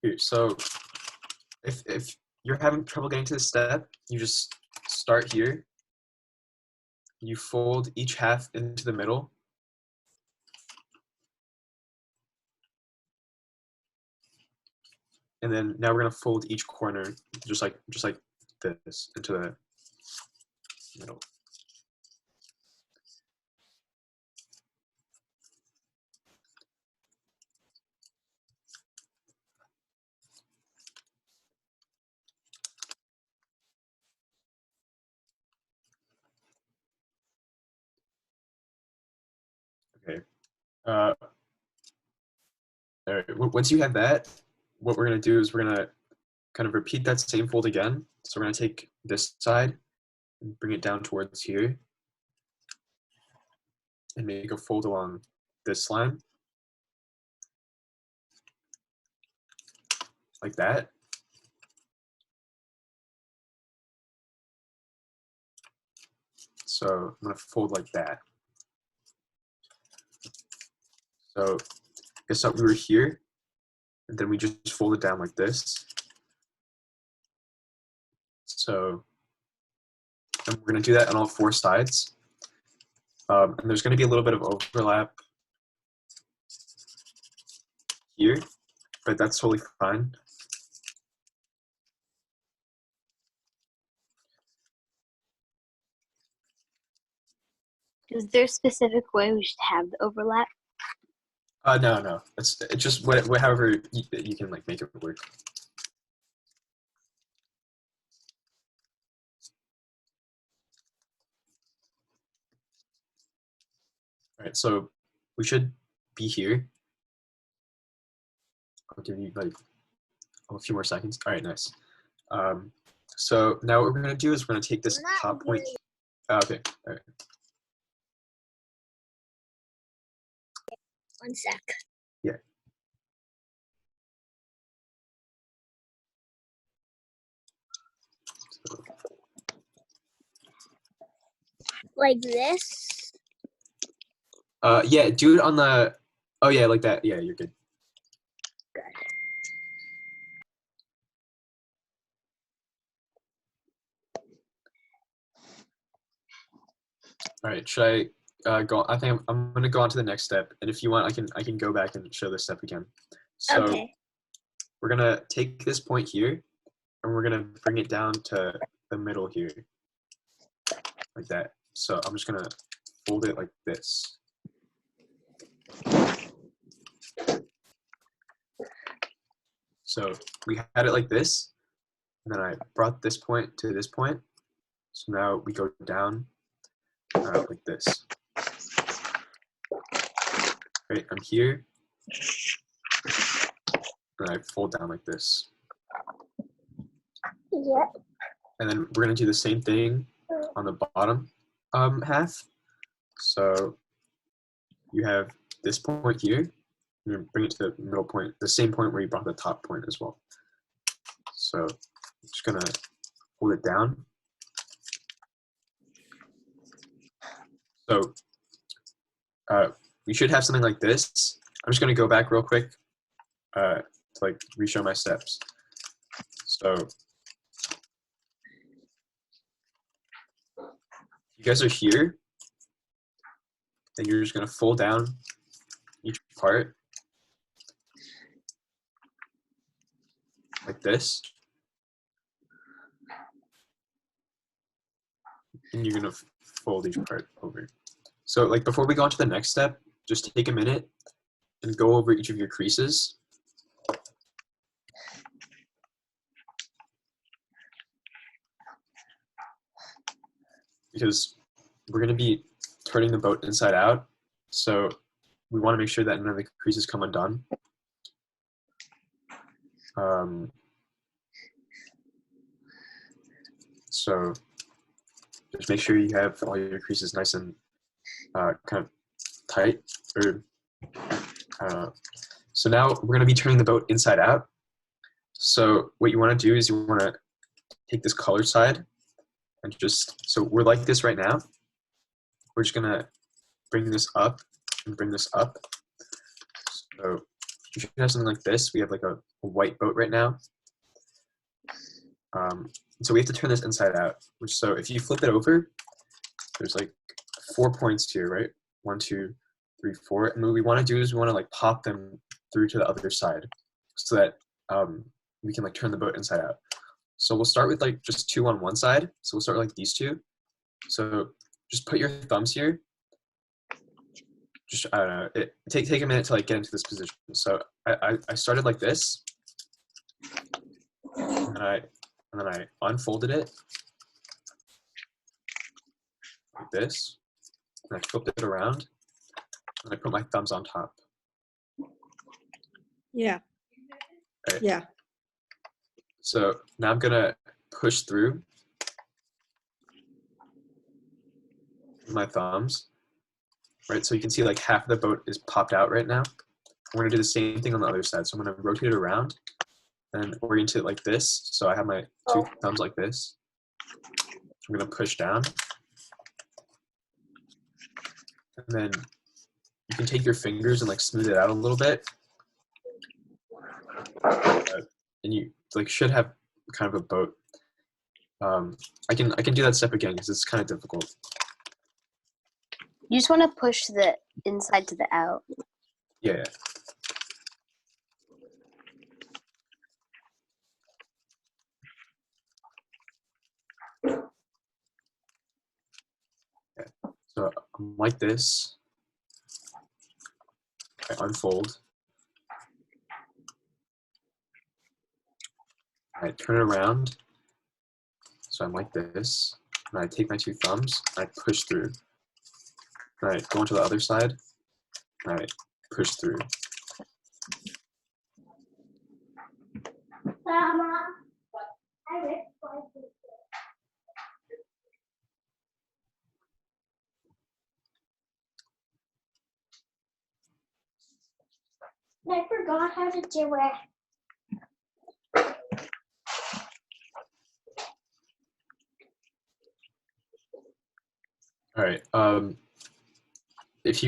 Here, so if you're having trouble getting to this step, you just start here. You fold each half into the middle. And then now we're gonna fold each corner just like this into the middle. Okay. All right. Once you have that, what we're gonna do is we're gonna kind of repeat that same fold again. So we're gonna take this side and bring it down towards here and make a fold along this line like that. So I'm gonna fold like that. So guess what, we were here, and then we just fold it down like this. So and we're gonna do that on all four sides. And there's gonna be a little bit of overlap here, but that's totally fine. Is there a specific way we should have the overlap? No. It's just however you can like make it work. All right, so we should be here. I'll give you like a few more seconds. All right, nice. So now what we're gonna do is we're gonna take this top point. Okay, all right. One sec. Yeah. Like this? Yeah, do it on the, oh yeah, like that. Yeah, you're good. Good. All right, should I go? I think I'm gonna go on to the next step, and if you want, I can go back and show this step again. So Okay. we're gonna take this point here, and we're gonna bring it down to the middle here, like that. So I'm just gonna fold it like this. So we had it like this, and then I brought this point to this point. So now we go down like this. Right, I'm here, and I fold down like this. Yeah. And then we're gonna do the same thing on the bottom half. So you have this point here, and bring it to the middle point, the same point where you brought the top point as well. So I'm just gonna hold it down. So we should have something like this. I'm just gonna go back real quick to like re-show my steps. So you guys are here, and you're just gonna fold down each part like this. And you're gonna fold each part over. So like before we go on to the next step, just take a minute and go over each of your creases. Because we're gonna be turning the boat inside out. So we wanna make sure that none of the creases come undone. So just make sure you have all your creases nice and kind of tight. So now we're gonna be turning the boat inside out. So what you wanna do is you wanna take this color side and just, so we're like this right now. We're just gonna bring this up and bring this up. So you should have something like this. We have like a white boat right now. So we have to turn this inside out. So if you flip it over, there's like 4 points here, right? 1, 2, 3, 4. And what we want to do is we want to like pop them through to the other side so that we can like turn the boat inside out. So we'll start with like just 2 on one side. So we'll start with like these 2. So just put your thumbs here. Just, I don't know, take a minute to like get into this position. So I started like this, and then I unfolded it like this, and I flipped it around, and I put my thumbs on top. Yeah. Right? Yeah. So now I'm gonna push through my thumbs, right? So you can see like half of the boat is popped out right now. I'm gonna do the same thing on the other side. So I'm gonna rotate it around and orient it like this. So I have my 2 thumbs like this. I'm gonna push down. And then you can take your fingers and like smooth it out a little bit. And you like should have kind of a boat. I can do that step again because it's kind of difficult. You just want to push the inside to the out. Yeah. Okay. So I'm like this. I unfold. I turn it around. So I'm like this. And I take my 2 thumbs. And I push through. And I go onto the other side. And I push through. I forgot how to do it. All right. If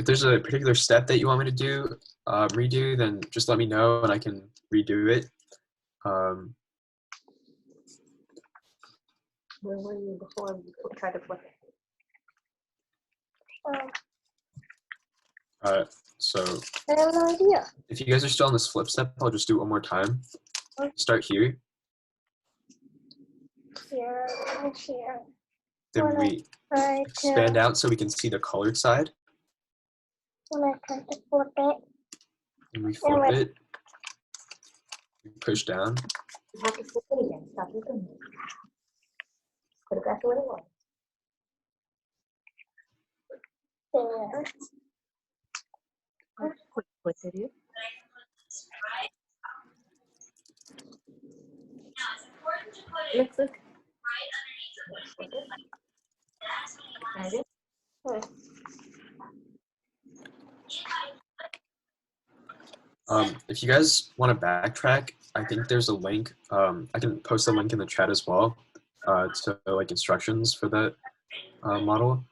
there's a particular step that you want me to do, redo, then just let me know and I can redo it. Where were you before you tried to flip it? So I have no idea. if you guys are still on this flip step, I'll just do it one more time. Start here. Here and here. Then we expand out so we can see the colored side. When I try to flip it. And we flip it. We push down. You have to flip it again. Stop looking. Put it back the way it was. There. What did you? Look. If you guys want to backtrack, I think there's a link. I can post a link in the chat as well to like instructions for that model.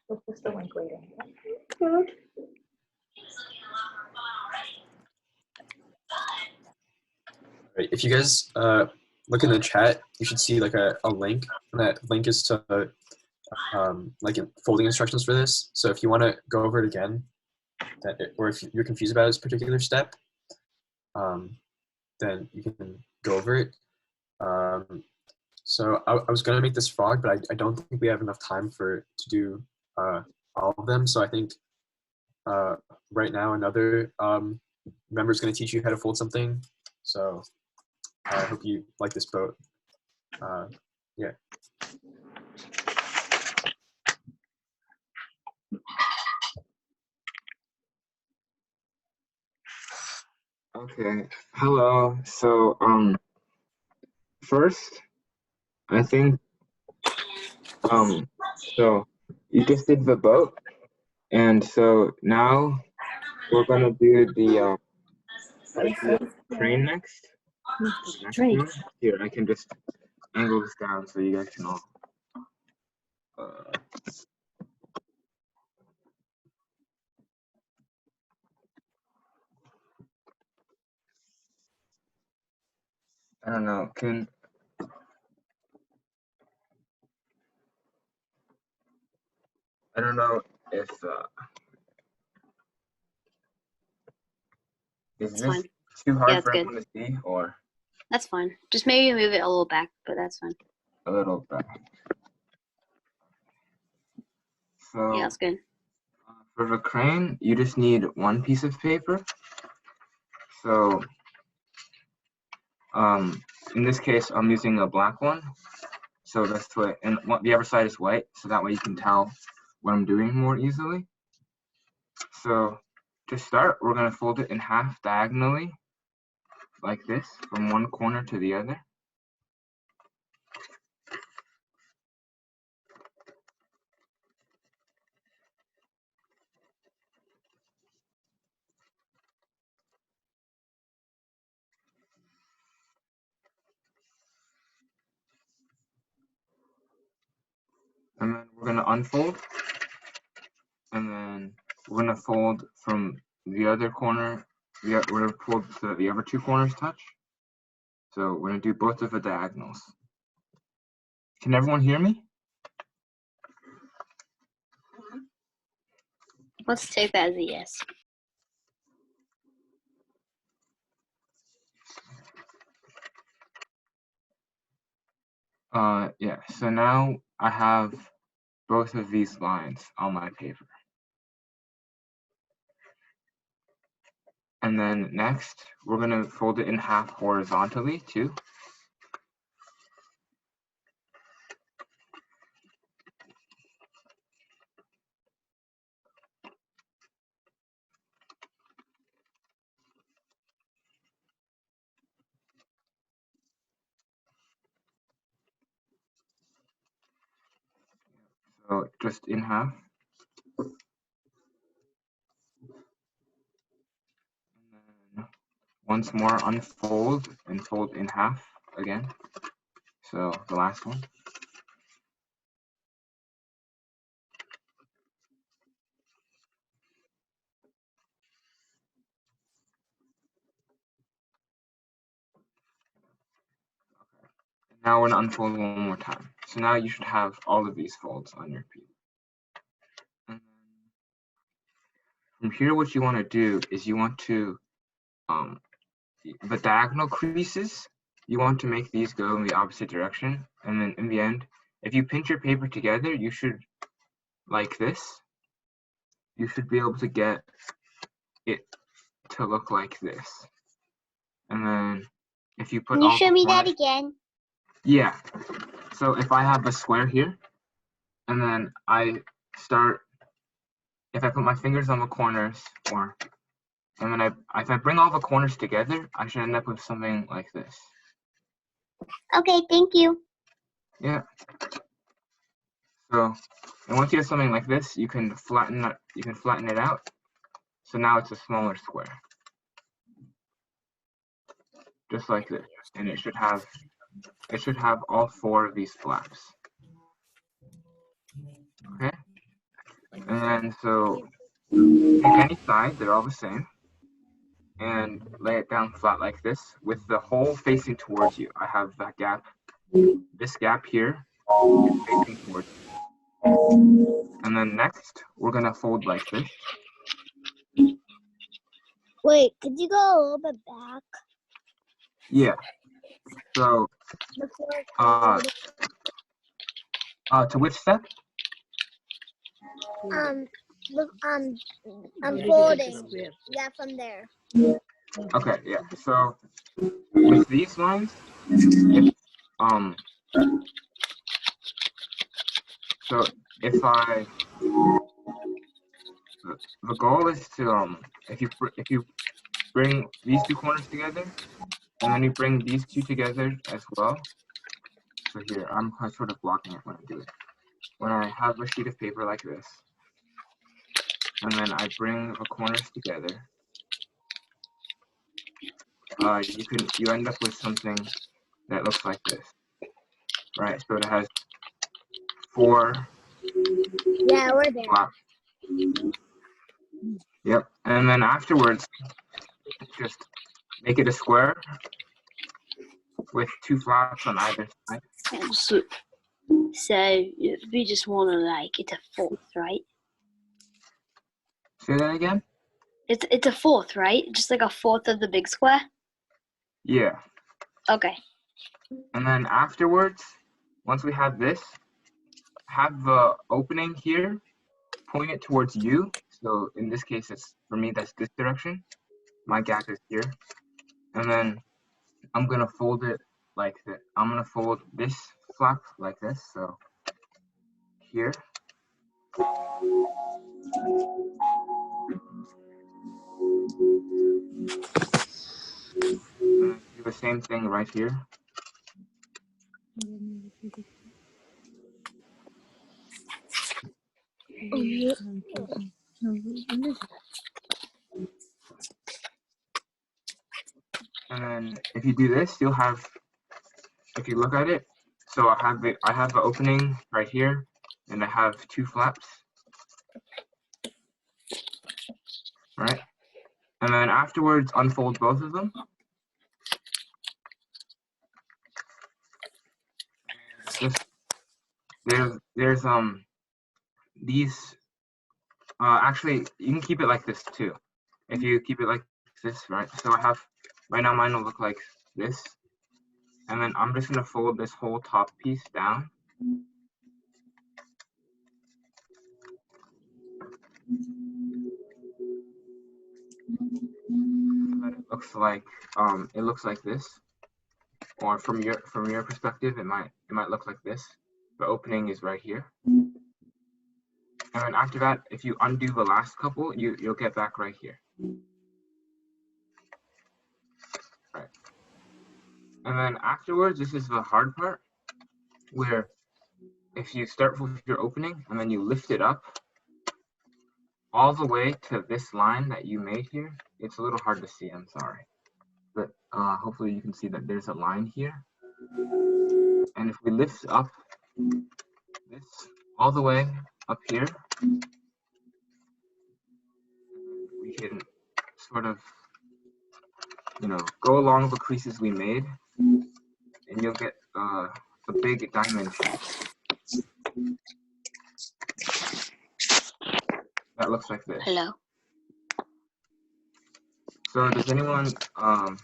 We'll post the link later. Good. Right. If you guys look in the chat, you should see like a link. And that link is to like folding instructions for this. So if you want to go over it again, or if you're confused about this particular step, then you can go over it. So I was going to make this frog, but I don't think we have enough time to do all of them. So I think right now another member is going to teach you how to fold something. So I hope you like this boat. Yeah. Okay. Hello. So first I think so you just did the boat, and so now we're gonna do the train next. Train. Here, I can just angle this down so you guys can all. I don't know. I don't know if is It's this fine. too hard Yeah, for it's everyone to see, or That's fine. Just maybe move it a little back, but that's fine. a little bit? So Yeah, that's good. for the crane, you just need one piece of paper. So in this case, I'm using a black one. So that's what, and the other side is white, so that way you can tell what I'm doing more easily. So to start, we're going to fold it in half diagonally, like this, from one corner to the other. And then we're going to unfold, and then we're going to fold from the other corner. We're going to fold so that the other two corners touch. So we're going to do both of the diagonals. Can everyone hear me? Let's take that as a yes. Yeah, so now I have both of these lines on my paper. And then next, we're going to fold it in half horizontally too. So just in half. And then once more unfold and fold in half again. So the last one. And now we're going to unfold one more time. So now you should have all of these folds on your paper. And then from here, what you want to do is you want to, the diagonal creases, you want to make these go in the opposite direction. And then in the end, if you pinch your paper together, you should, like this, you should be able to get it to look like this. And then if you put Can you all show the me that corners- again? Yeah. So if I have a square here, and then I start, if I put my fingers on the corners, and then if I bring all the corners together, I should end up with something like this. Okay, thank you. Yeah. So, and once you have something like this, you can flatten it out. So now it's a smaller square. Just like this. And it should have all four of these flaps. Okay? And then so pick any side, they're all the same. And lay it down flat like this with the hole facing towards you. I have that gap, this gap here is facing towards you. And then next, we're gonna fold like this. Wait, could you go a little bit back? Yeah. So, Before to which step? look, I'm folding. Yeah, from there. Okay, yeah. So with these lines, if so if I the goal is to if you bring these two corners together and then you bring these two together as well. So here I'm sort of blocking it when I do it. When I have a sheet of paper like this, and then I bring the corners together, you end up with something that looks like this. right? So it has 4 Yeah, we're there. flaps. Yep. And then afterwards, just make it a square with 2 flaps on either side. So we just want to like it's a fourth, right? Say that again? It's a fourth, right? Just like a fourth of the big square. Yeah. Okay. And then afterwards, once we have this, have the opening here, point it towards you. So in this case, it's for me, that's this direction. My gap is here. And then I'm gonna fold it like that. I'm gonna fold this flap like this. So here. And do the same thing right here. And then if you do this, you'll have, if you look at it, so I have the opening right here, and I have 2 flaps, right? And then afterwards, unfold both of them. Just there's these. Actually, you can keep it like this too. If you keep it like this, right? So I have right now mine will look like this, and then I'm just gonna fold this whole top piece down. So that it looks like this, or from your perspective, it might look like this. The opening is right here, and then after that, if you undo the last couple, you'll get back right here. Right. And then afterwards, this is the hard part, where if you start with your opening and then you lift it up all the way to this line that you made here, it's a little hard to see, I'm sorry. But hopefully you can see that there's a line here. And if we lift up this all the way up here, we can sort of, go along the creases we made, and you'll get a big diamond shape. That looks like this. Hello. So does anyone, am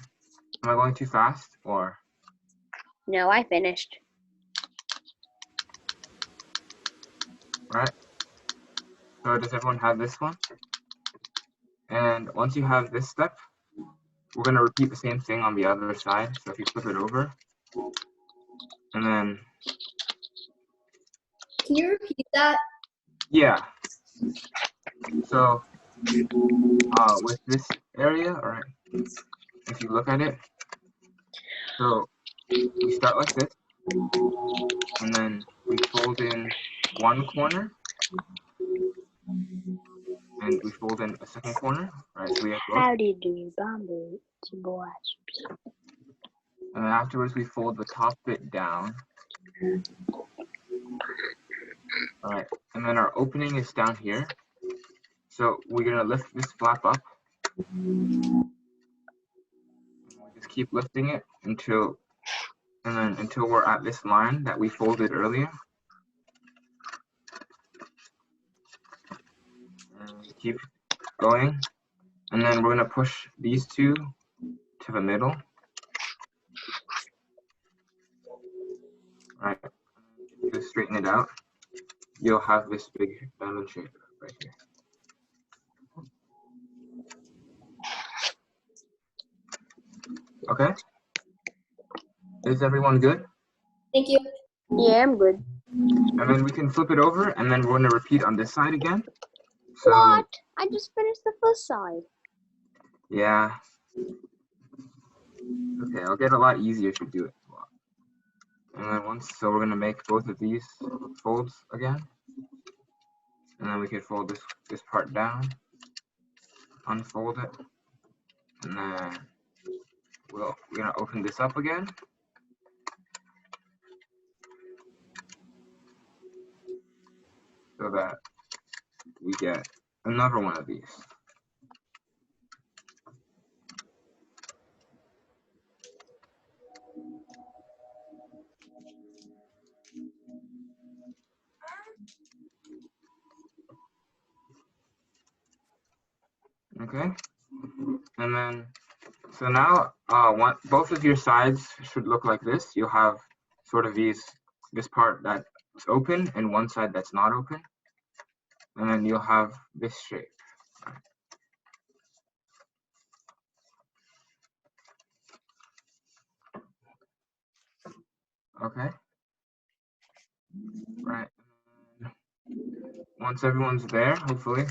I going too fast, or? No, I finished. Right? So does everyone have this one? And once you have this step, we're going to repeat the same thing on the other side. So if you flip it over, and then... Can you repeat that? Yeah. So with this area, all right, if you look at it, so we start like this, and then we fold in one corner, and we fold in a second corner, right? So we have both. How do you do bamboo to boys? And then afterwards, we fold the top bit down. All right, and then our opening is down here. So we're gonna lift this flap up. And we just keep lifting it until we're at this line that we folded earlier. And we keep going, and then we're gonna push these two to the middle. Right. If you straighten it out, you'll have this big diamond shape right here. Okay. Is everyone good? Thank you. Yeah, I'm good. And then we can flip it over, and then we're going to repeat on this side again. So, What? I just finished the first side. Yeah. Okay, it'll get a lot easier if you do it. And then so we're going to make both of these folds again. And then we can fold this part down, unfold it, and then we're going to open this up again. so that we get another one of these. Okay, and then so now both of your sides should look like this. You'll have sort of this part that's open and one side that's not open, and then you'll have this shape. Okay, right. Once everyone's there, hopefully,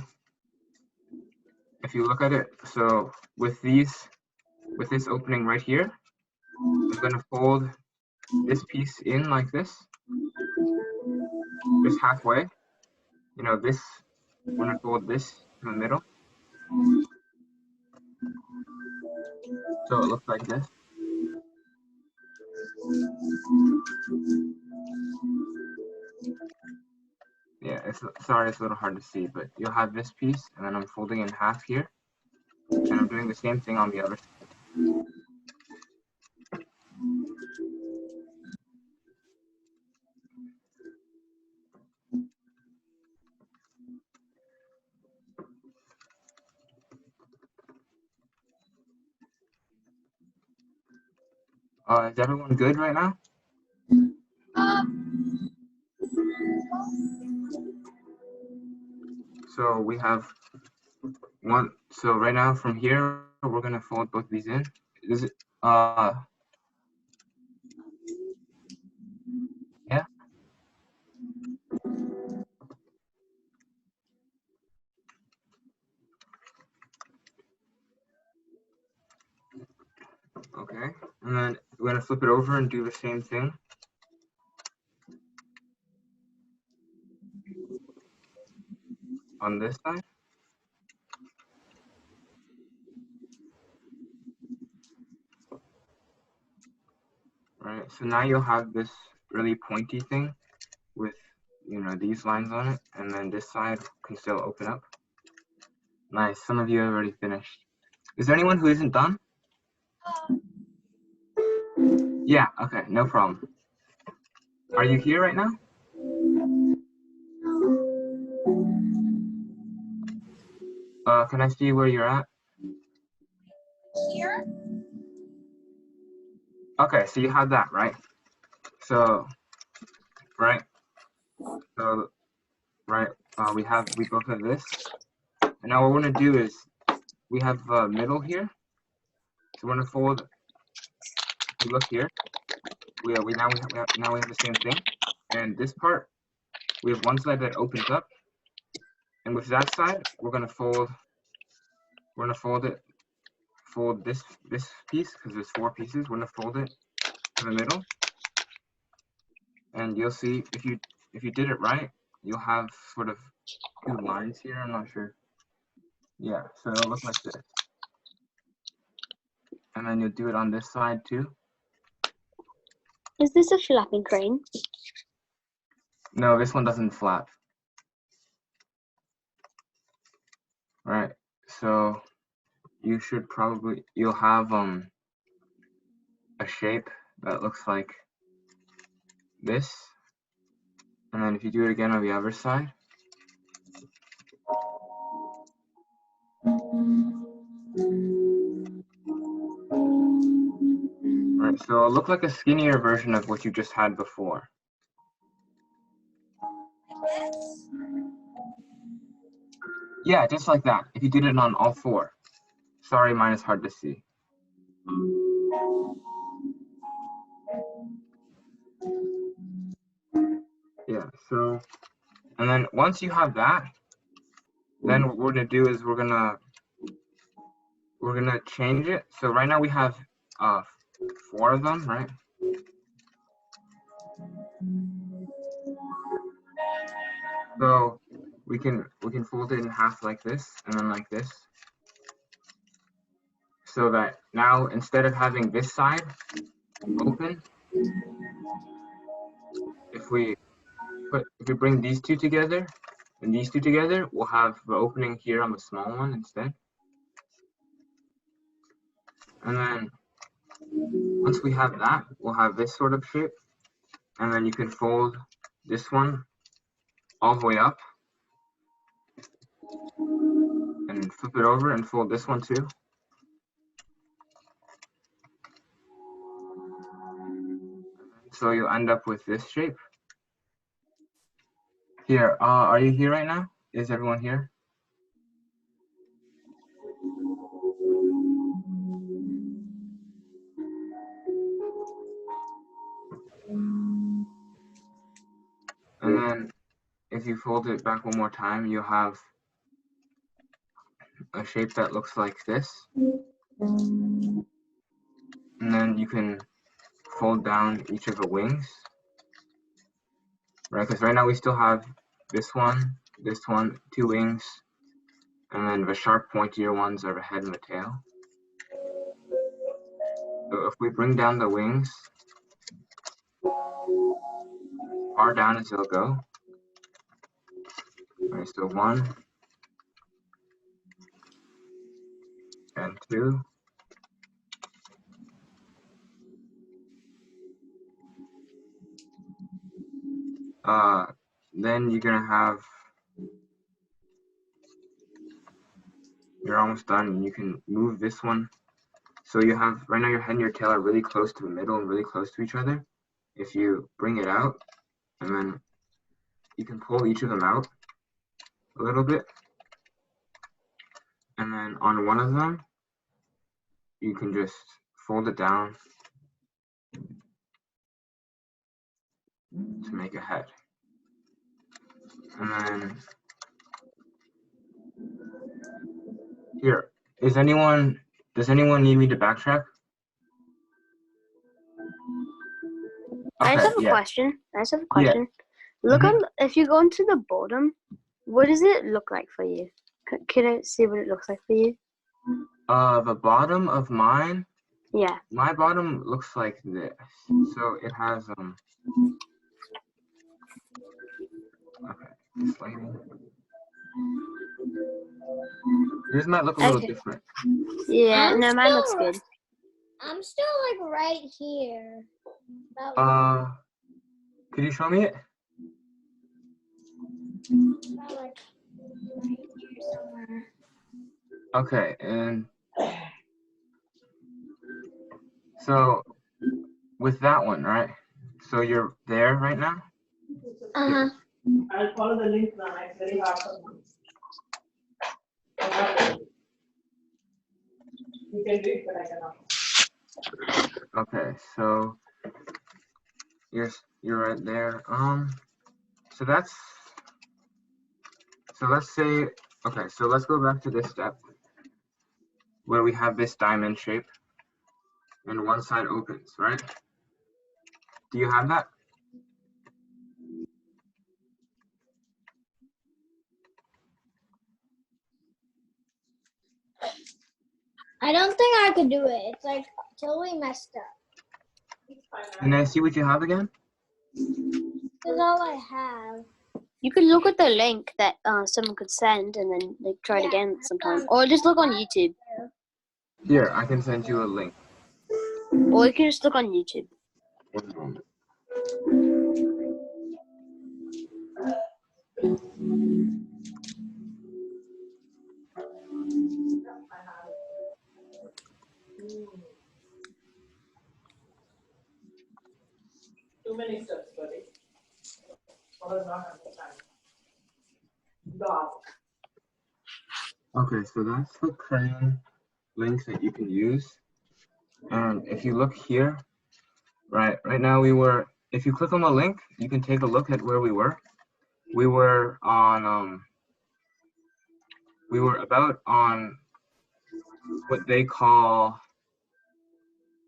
if you look at it, so with this opening right here, I'm going to fold this piece in like this, just halfway. You know, I'm going to fold this in the middle, so it looks like this. Yeah, sorry, it's a little hard to see, but you'll have this piece, and then I'm folding in half here, and I'm doing the same thing on the other side. Is everyone good right now? So we have one. So right now from here, we're gonna fold both these in. Is it? Yeah. Okay. And then we're gonna flip it over and do the same thing. On this side. Right, so now you'll have this really pointy thing with, you know, these lines on it, and then this side can still open up. Nice, some of you have already finished. Is there anyone who isn't done? Yeah, okay, no problem. Are you here right now? Can I see where you're at? Here? Okay, so you have that, right? So, right, so, right, we both have this. And now what we're gonna do is, we have middle here. So we're gonna fold, if you look here, now we have the same thing. And this part, we have one side that opens up. And with that side, we're gonna fold this piece, because there's 4 pieces. We're gonna fold it to the middle, and you'll see if you did it right, you'll have sort of 2 lines here. I'm not sure. Yeah, so it'll look like this, and then you'll do it on this side too. Is this a flapping crane? No, this one doesn't flap. All right, so you'll have a shape that looks like this, and then if you do it again on the other side, all right, so it'll look like a skinnier version of what you just had before. Yeah, just like that. If you did it on all 4. Sorry, mine is hard to see. Yeah, so, and then once you have that, then what we're gonna do is we're gonna change it. So right now we have 4 of them, right? So we can fold it in half like this, and then like this, so that now instead of having this side open, if we bring these 2 together, And these two together, we'll have the opening here on the small one instead. And then once we have that, we'll have this sort of shape. And then you can fold this one all the way up and flip it over and fold this one too. So you'll end up with this shape. Here, are you here right now? Is everyone here? And then if you fold it back one more time, you'll have a shape that looks like this. And then you can fold down each of the wings, right? Because right now we still have this one, 2 wings, and then the sharp pointier ones are the head and the tail. So if we bring down the wings, far down as they'll go. Right, so 1 and 2. Then you're gonna have, you're almost done, and you can move this one. So you have, right now your head and your tail are really close to the middle and really close to each other. If you bring it out, and then you can pull each of them out a little bit. And then on one of them, you can just fold it down to make a head. And then here, does anyone need me to backtrack? I just have a yeah. question. Look on, if you go into the bottom, what does it look like for you? Can I see what it looks like for you? The bottom of mine, Yeah. my bottom looks like this. So it has okay, this lighting. Yours might look a little different. Yeah, no, mine looks good. I'm still like right here. Could you show me it? About, like, right here somewhere. Okay, and so with that one, right? So you're there right now? Uh-huh. I'll follow the link now. It's very hard for me. You can do it, but I cannot. Okay, so you're right there. So that's, so let's say, okay, so let's go back to this step where we have this diamond shape and one side opens, right? Do you have that? I don't think I could do it. It's like totally messed up. Can I see what you have again? That's all I have. You could look at the link that someone could send and then like try it again sometime. Or just look on YouTube. Here, I can send you a link. Or you can just look on YouTube. One moment. Too many steps, buddy. Or not understand. God. Okay, so that's the crayon link that you can use. And if you look here, right now if you click on the link, you can take a look at where we were. We were on, we were about on what they call,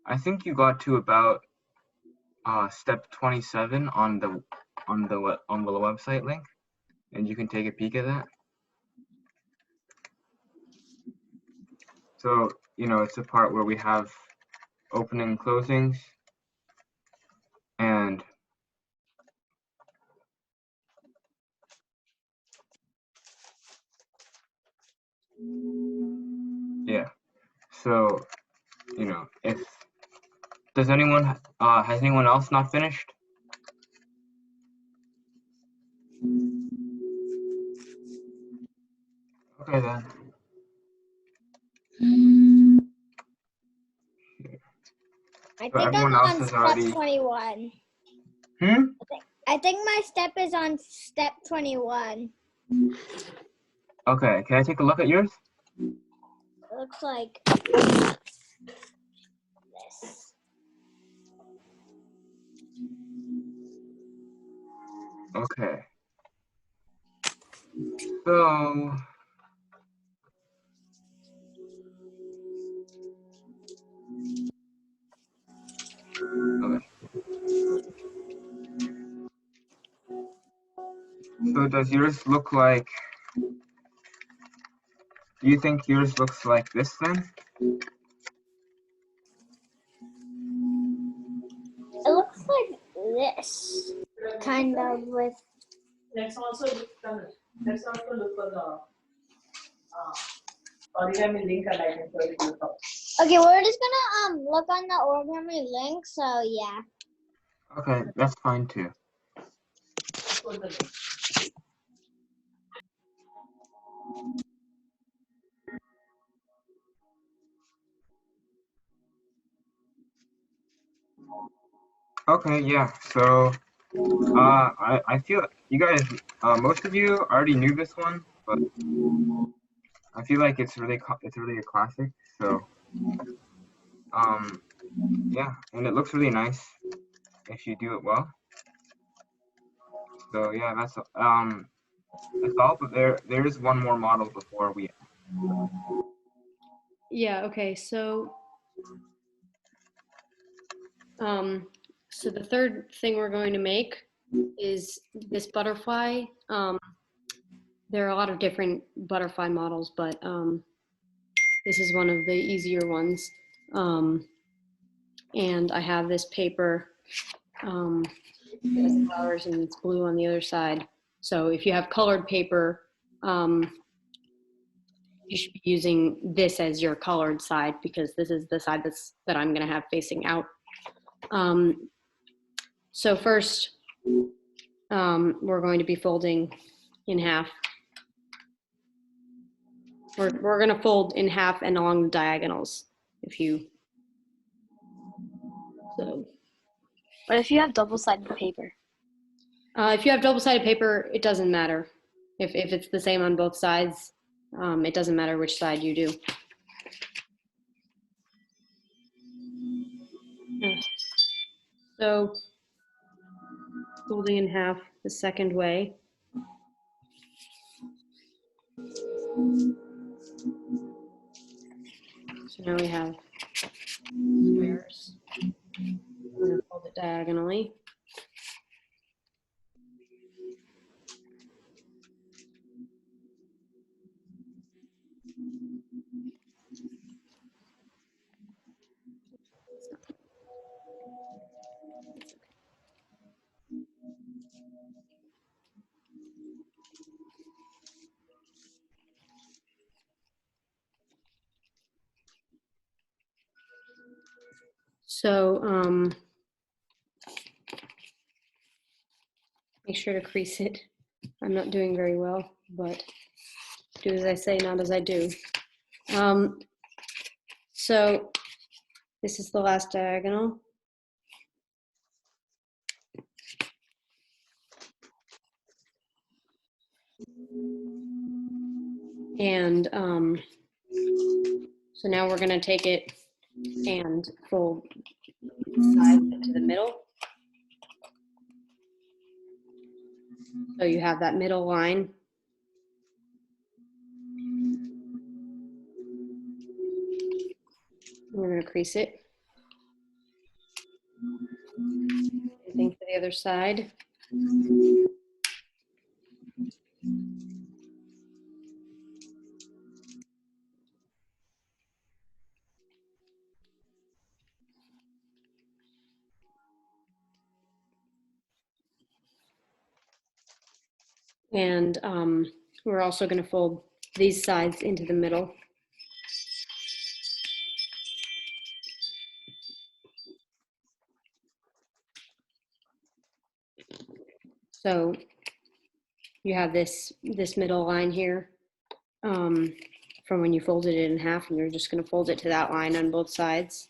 I think you got to about step 27 on the website link, and you can take a peek at that. So, you know, it's a part where we have opening and closings, and So, you know, has anyone else not finished? Okay then. I So think everyone I'm else on has step already. 21. I think my step is on step 21. Okay, can I take a look at yours? It looks like this. Okay. So. Okay. So does yours look like? Do you think yours looks like this then? It looks like this, kind of with. Let's also look for the origami link and I can show you the top. Okay, we're just gonna look on the origami link. So yeah. Okay, that's fine too. Put the link. Okay, yeah. So, I feel you guys, most of you already knew this one, but I feel like it's really a classic. So, yeah, and it looks really nice if you do it well. So yeah, that's all. But there is one more model before we. Yeah, okay, so the third thing we're going to make is this butterfly. There are a lot of different butterfly models, but this is one of the easier ones. And I have this paper with flowers and it's blue on the other side. So if you have colored paper, you should be using this as your colored side because this is the side that I'm gonna have facing out. So first, we're going to be folding in half. We're gonna fold in half and along the diagonals. What if you have double-sided paper? If you have double-sided paper, it doesn't matter. If it's the same on both sides, it doesn't matter which side you do. So folding in half the second way. So now we have squares. We're going to fold it diagonally. So make sure to crease it. I'm not doing very well, but do as I say, not as I do. So this is the last diagonal. And so now we're going to take it and fold sides into the middle. So you have that middle line. We're going to crease it. Same thing for the other side. And we're also going to fold these sides into the middle. So you have this middle line here from when you folded it in half, and you're just going to fold it to that line on both sides.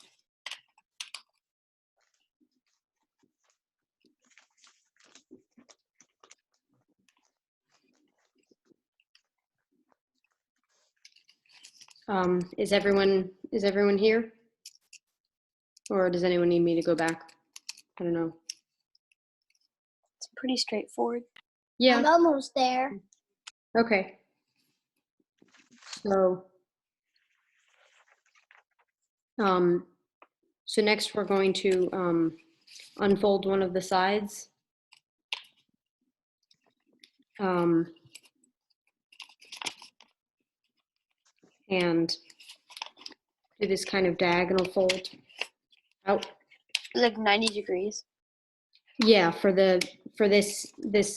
Is everyone here? Or does anyone need me to go back? I don't know. It's pretty straightforward. Yeah. I'm almost there. Okay. So, so next we're going to unfold one of the sides. And do this kind of diagonal fold out. Like 90 degrees. Yeah, for this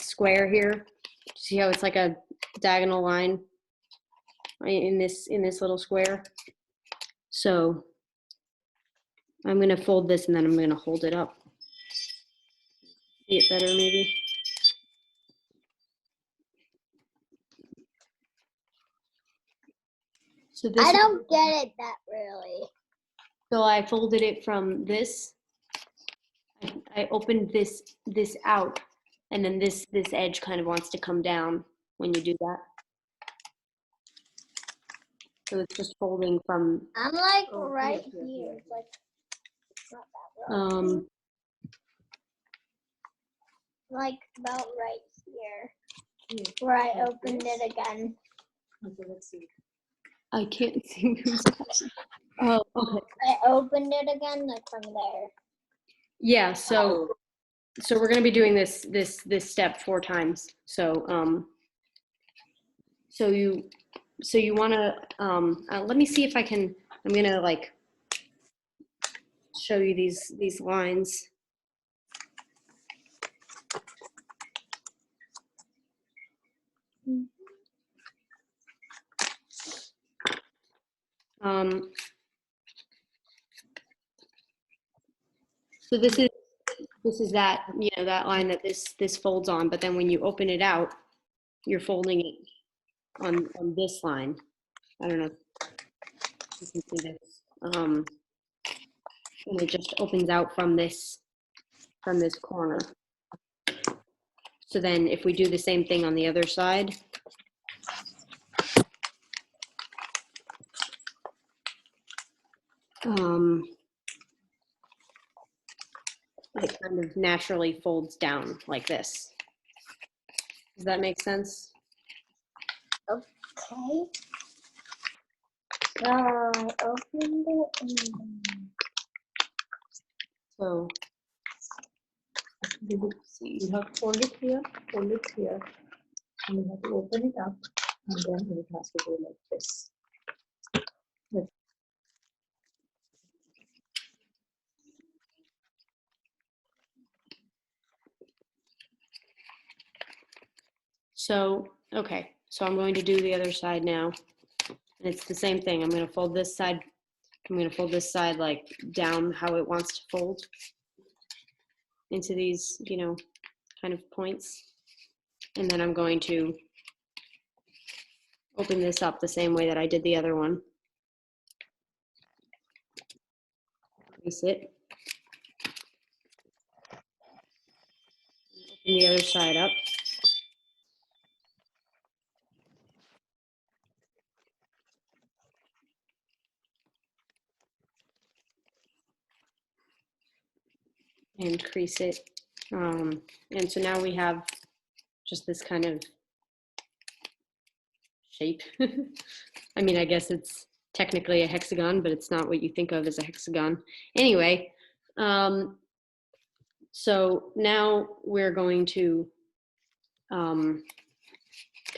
square here. See how it's like a diagonal line in this little square? So I'm going to fold this and then I'm going to hold it up. See it better maybe? So this I don't get it that really. So I folded it from this. I opened this out, and then this edge kind of wants to come down when you do that. So it's just folding from I'm like right here. It's like it's not that well. Like about right here, where I opened it again. Okay, let's see. I can't see who's touching. Oh, okay. I opened it again, like from there. Yeah. So we're gonna be doing this step 4 times. So so you want to let me see if I can. I'm gonna like show you these lines. So this is that, you know, that line that this folds on, but then when you open it out, you're folding it on this line. I don't know if you can see this. And it just opens out from this corner. So then if we do the same thing on the other side, it kind of naturally folds down like this. Does that make sense? Okay. So I opened it and So You have to fold it here, and you have to open it up, and then it has to go like this. So, okay, so I'm going to do the other side now. And it's the same thing. I'm going to fold this side. I'm going to fold this side like down how it wants to fold into these, you know, kind of points. And then I'm going to open this up the same way that I did the other one. Crease it. Open the other side up. And crease it. And so now we have just this kind of shape. I mean, I guess it's technically a hexagon, but it's not what you think of as a hexagon. Anyway, so now we're going to kind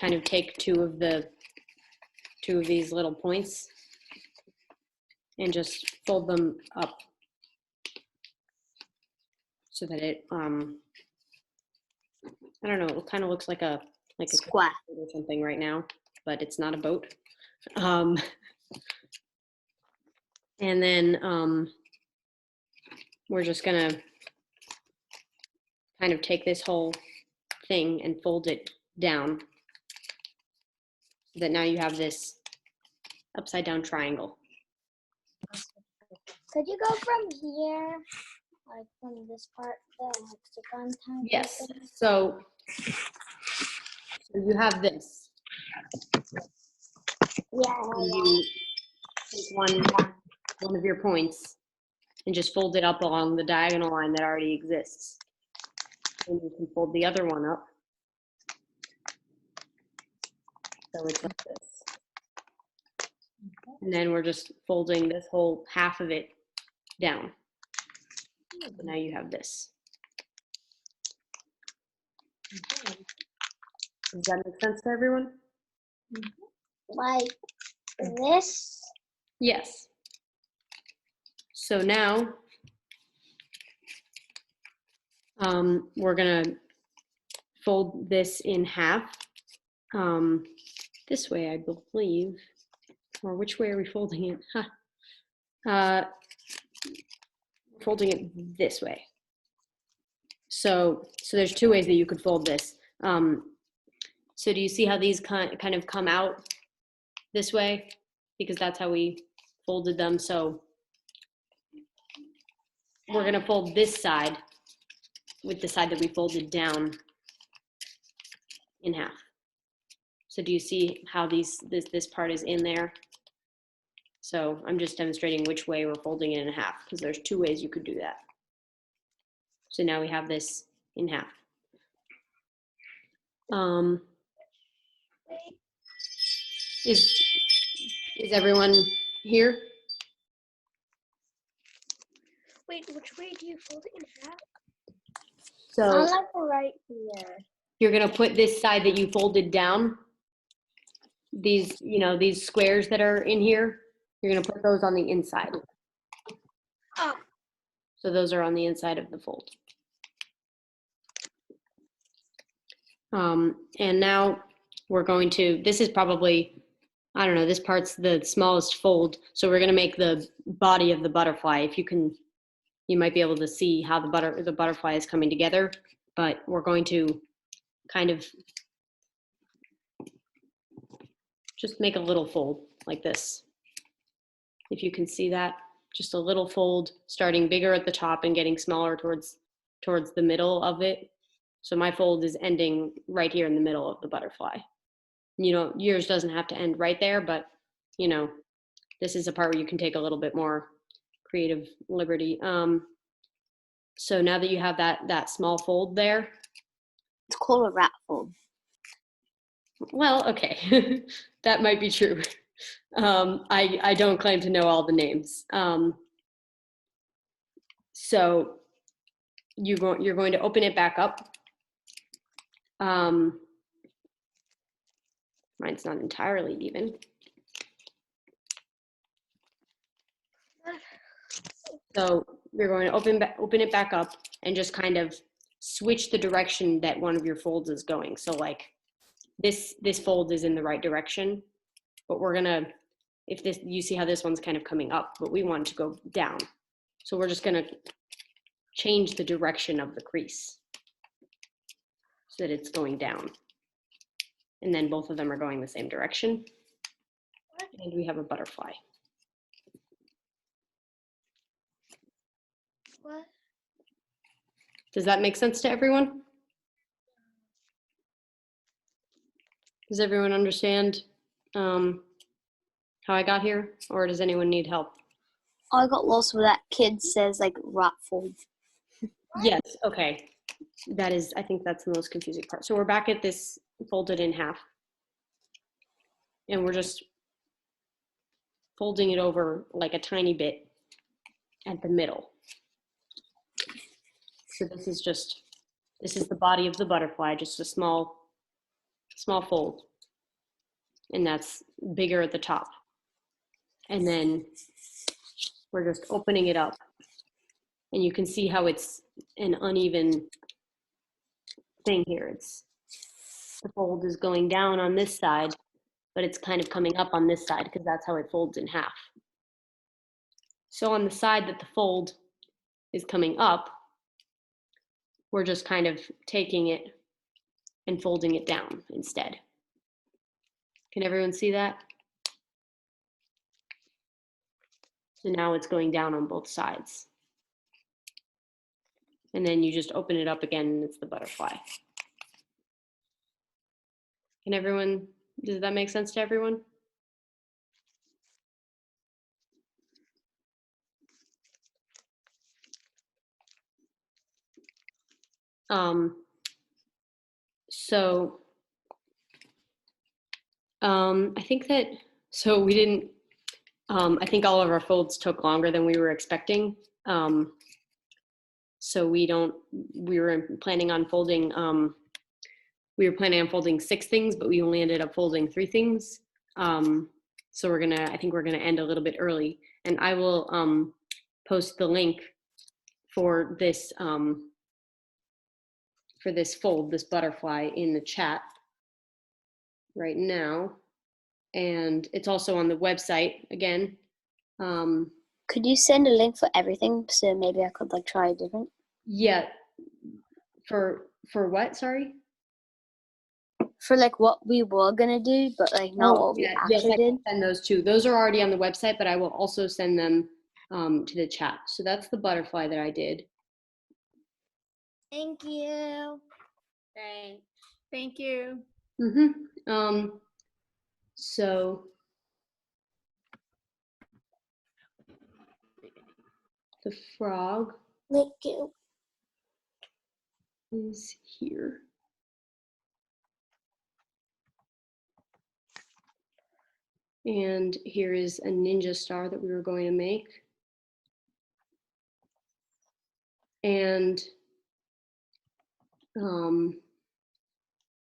of take two of these little points and just fold them up so that it, I don't know, it kind of looks like a Square or something right now, but it's not a boat. And then we're just gonna kind of take this whole thing and fold it down. So that now you have this upside down triangle. Could you go from here, like from this part, the hexagon type? Yes. So you have this. Yeah. And you take one of your points and just fold it up along the diagonal line that already exists. And you can fold the other one up. So it's like this. And then we're just folding this whole half of it down. So now you have this. Does that make sense to everyone? Like this? Yes. So now we're gonna fold this in half. This way, I believe. Or which way are we folding it? Huh. Folding it this way. So there's two ways that you could fold this. So do you see how these kind of come out this way? Because that's how we folded them. So we're gonna fold this side with the side that we folded down in half. So do you see how this part is in there? So I'm just demonstrating which way we're folding it in half, because there's two ways you could do that. So now we have this in half. Is everyone here? Wait, which way do you fold it in half? So I'm like right here. you're gonna put this side that you folded down, these, these squares that are in here, you're gonna put those on the inside. Oh. So those are on the inside of the fold. And now we're going to, this is probably, I don't know, this part's the smallest fold. So we're gonna make the body of the butterfly. If you can, you might be able to see how the butterfly is coming together, but we're going to kind of just make a little fold like this. If you can see that, just a little fold, starting bigger at the top and getting smaller towards the middle of it. So my fold is ending right here in the middle of the butterfly. Yours doesn't have to end right there, but this is a part where you can take a little bit more creative liberty. So now that you have that small fold there. It's called a rat fold. Well, okay, that might be true. I don't claim to know all the names. So you're going to open it back up. Mine's not entirely even. So you're going to open it back up and just kind of switch the direction that one of your folds is going. So like this fold is in the right direction, but we're gonna, you see how this one's kind of coming up, but we want it to go down. So we're just gonna change the direction of the crease so that it's going down. And then both of them are going the same direction. And we have a butterfly. What? Does that make sense to everyone? Does everyone understand how I got here? Or does anyone need help? I got lost where that kid says like rat fold. Yes, okay. I think that's the most confusing part. So we're back at this folded in half. And we're just folding it over like a tiny bit at the middle. So this is the body of the butterfly, just a small fold. And that's bigger at the top. And then we're just opening it up. And you can see how it's an uneven thing here. The fold is going down on this side, but it's kind of coming up on this side because that's how it folds in half. So on the side that the fold is coming up, we're just kind of taking it and folding it down instead. Can everyone see that? So now it's going down on both sides. And then you just open it up again and it's the butterfly. Can everyone, does that make sense to everyone? I think that, so we didn't, I think all of our folds took longer than we were expecting. So we were planning on folding, we were planning on folding 6 things, but we only ended up folding 3 things. So I think we're gonna end a little bit early, and I will post the link for this fold, this butterfly, in the chat right now. And it's also on the website again. Could you send a link for everything so maybe I could like try a different? Yeah. For what? Sorry. For like what we were gonna do, but like not what we actually did. Send those too. Those are already on the website, but I will also send them to the chat. So that's the butterfly that I did. Thank you. Thanks. Thank you. So the frog Thank you. is here. And here is a ninja star that we were going to make. And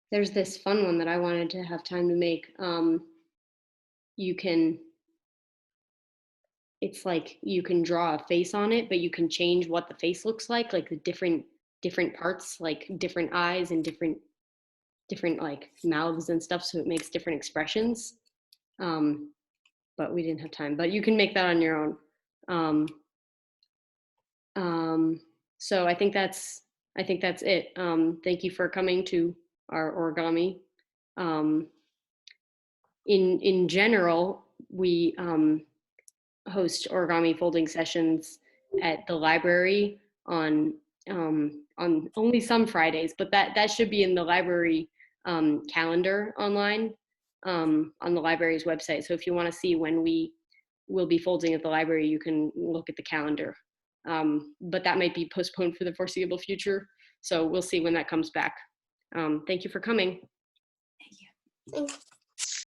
there's this fun one that I wanted to have time to make. It's like you can draw a face on it, but you can change what the face looks like the different parts, like different eyes and different like mouths and stuff, so it makes different expressions. But we didn't have time. But you can make that on your own. So I think that's it. Thank you for coming to our origami. In general, we host origami folding sessions at the library on only some Fridays, but that should be in the library calendar online on the library's website. So if you want to see when we will be folding at the library, you can look at the calendar. But that might be postponed for the foreseeable future. So we'll see when that comes back. Thank you for coming. Thank you.